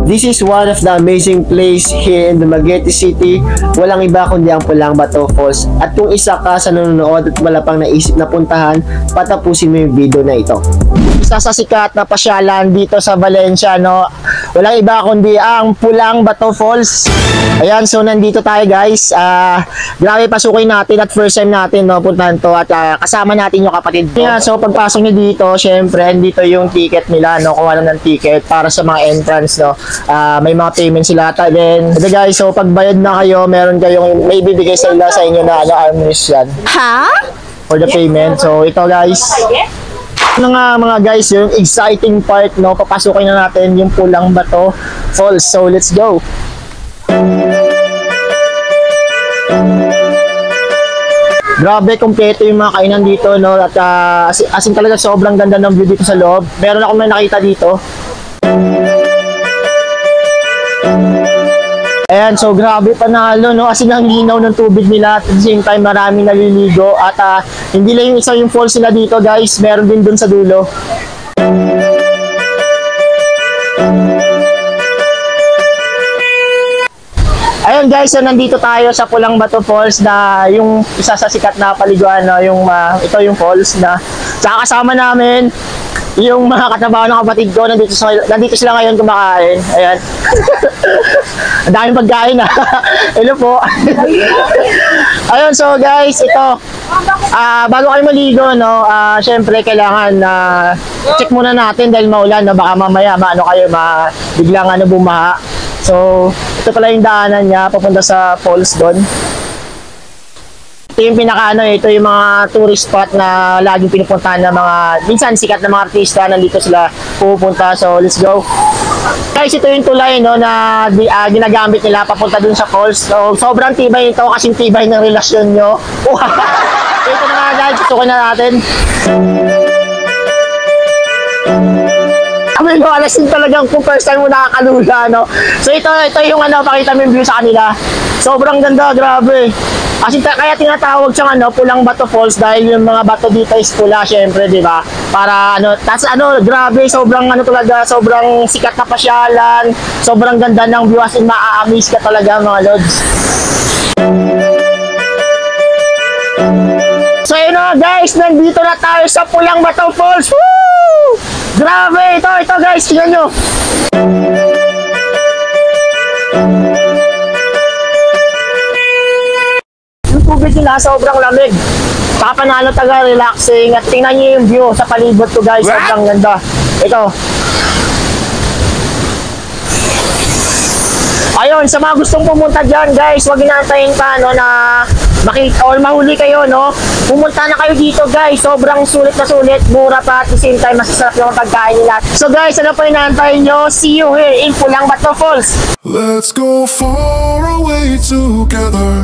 This is one of the amazing place here in Dumaguete City. Walang iba kundi ang Pulang Bato Falls. At kung isa ka sa nanonood at wala pang naisip na puntahan, patapusin mo yung video na ito. Isa sa sikat na pasyalan dito sa Valencia, no? Walang iba kundi ang Pulang Bato Falls. Ayan, so nandito tayo guys. Grabe, pasukin natin at first time natin, no, puntahan to at kasama natin yung kapatid ko. Yeah, so pagpasok nyo dito, syempre, dito yung ticket nila, no? Kuha lang ng ticket para sa mga entrance, no? May mga payment sila. Then, guys, so pagbayad na kayo, meron kayong may bibigay sa inyo na armrest yan. Ha? For the payment. So, ito guys. Ano nga mga guys, yung exciting part, no? Papasukin na natin yung Pulang Bato Falls. So, let's go! Grabe, kompleto yung mga kainan dito, no? At as in talaga sobrang ganda ng view dito sa loob. Meron akong may nakita dito. Ayan, so grabe panalo, no? As in ang linaw ng tubig nila at the same time maraming naliligo. At hindi lang yung isa yung falls nila dito guys, meron din dun sa dulo. Ayun guys, so nandito tayo sa Pulang Bato Falls na yung isa sa sikat na paliguan, no? Yung, ito yung falls na saka kasama namin yung mga katrabaho ng kapatid ko. Nandito sila ngayon kumakain. Ayan. Ang daming pagkain na. Hello po. Ayun, so guys, ito. Bago kayo maligo, no, syempre kailangan check muna natin dahil maulan, no, baka mamaya biglang bumaha. So, ito pala yung daanan niya papunta sa falls doon. Ito yung ito yung mga tourist spot na laging pinupuntahan ng mga, minsan sikat na mga artista, nandito sila pupunta. So, let's go. Guys, ito yung tulay, no, na ginagamit nila papunta dun sa falls. So, sobrang tibay ito kasi tibay ng relasyon nyo. Ito na nga guys, tutukin na natin. Kami no, alas din talagang kung first time mo nakakalula, no. So, ito yung pakita mo yung view sa kanila. Sobrang ganda, grabe. Kasi kaya tinatawag siyang Pulang Bato Falls dahil yung mga bato dito is pula, syempre, di ba? Para grabe, sobrang talaga, sobrang sikat na pasyalan, sobrang ganda ng view, as in maa-amaze ka talaga mga lods. So yun na guys, nandito na tayo sa Pulang Bato Falls. Woo! Grabe, ito guys, tingnan nyo. Tubig nila, sobrang lamig. Kapanalo taga relaxing at tingnan niyo yung view sa palibot ko guys, sobrang ganda. Ito. Ayun, sa mga gustong pumunta dyan guys, huwag inaantayin pa, no, na makita or mahuli kayo, no. Pumunta na kayo dito guys, sobrang sulit na sulit, mura pa at the same time masasarap yung pagkain nila. So guys, ano pa inaantayin nyo? See you here in Pulang Bato Falls. Let's go far away together,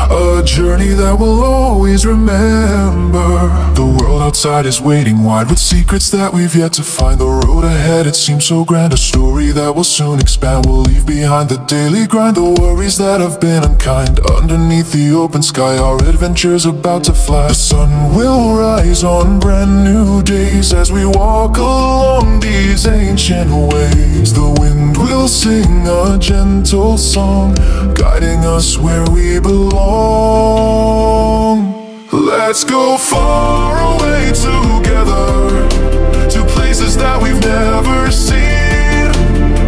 a journey that we'll always remember. The world outside is waiting wide with secrets that we've yet to find. The road ahead, it seems so grand, a story that will soon expand. We'll leave behind the daily grind, the worries that have been unkind. Underneath the open sky, our adventure's about to fly. The sun will rise on brand new days as we walk along these ancient ways. The wind will sing a gentle song, guiding us where we belong. Let's go far away together, to places that we've never seen.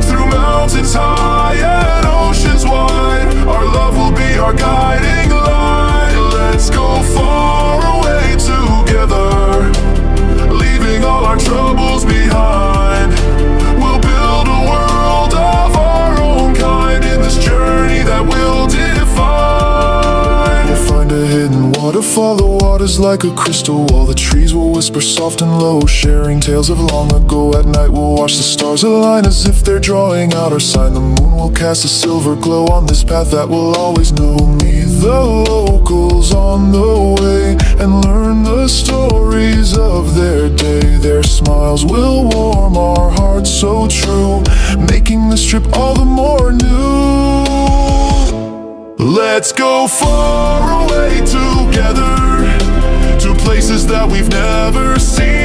Through mountains high and oceans wide, our love will be our guiding light. Let's go far away together, leaving all our troubles behind. We'll build a world of our own kind in this journey that we'll define. We'll find a hidden waterfall, the water's like a crystal wall. The trees will whisper soft and low, sharing tales of long ago. At night we'll watch the stars align as if they're drawing out our sign. The moon will cast a silver glow on this path that will always know. Meet the locals on the way and learn the stories of their day. Their smiles will warm our hearts so true, making this trip all the more new. Let's go far away together, to places that we've never seen.